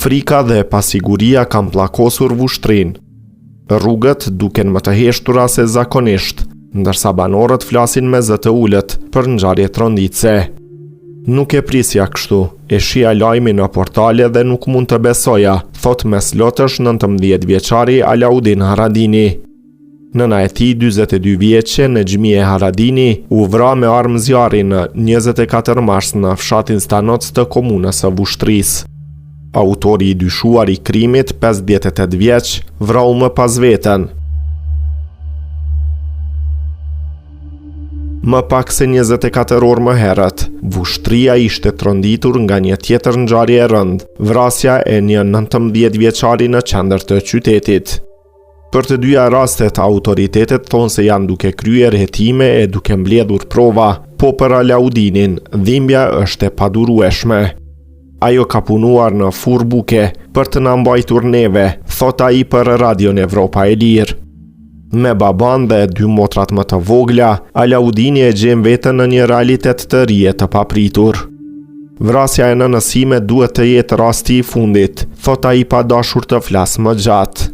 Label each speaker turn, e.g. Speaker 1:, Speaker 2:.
Speaker 1: Frika dhe pasiguria kam pllakosur vushtrinë. Rrugët duken më të heshtura se zakonisht, ndërsa banorët flasin me zë të ulët për ngjarje tronditse. Nuk e prisja kështu, e shija lajmin në portale dhe nuk mund të besoja, thot meslotësh 19 vjeçari Alaudin Haradini. Nëna e tij 42 vjeçe Nexhmie Haradini u vra me armë zjarri në 24 mars në fshatin Stanoc të komunës së Vushtrisë. Autori i dyshuar i krimit, 58 vjeç, vrau më pas veten. Më pak se 24 orë më herët, Vushtria ishte tronditur nga një tjetër ngjarje e rëndë, vrasja e një 19 vjeçari në qendër të qytetit. Për të dyja rastet, autoritetet thonë se janë duke kryer hetime e duke mbledhur prova, po për Alaudinin, dhimbja është e padurueshme. Ajo ka punuar në furrë buke për të na mbajtur neve, thot ai për Radion Evropa e Lirë. Me baban dhe 2 motrat më të vogla, Alaudini e gjen veten në një realitet të ri e të papritur. Vrasja e nënës sime duhet të jetë rasti i fundit, thot ai pa dashur të flas më gjatë.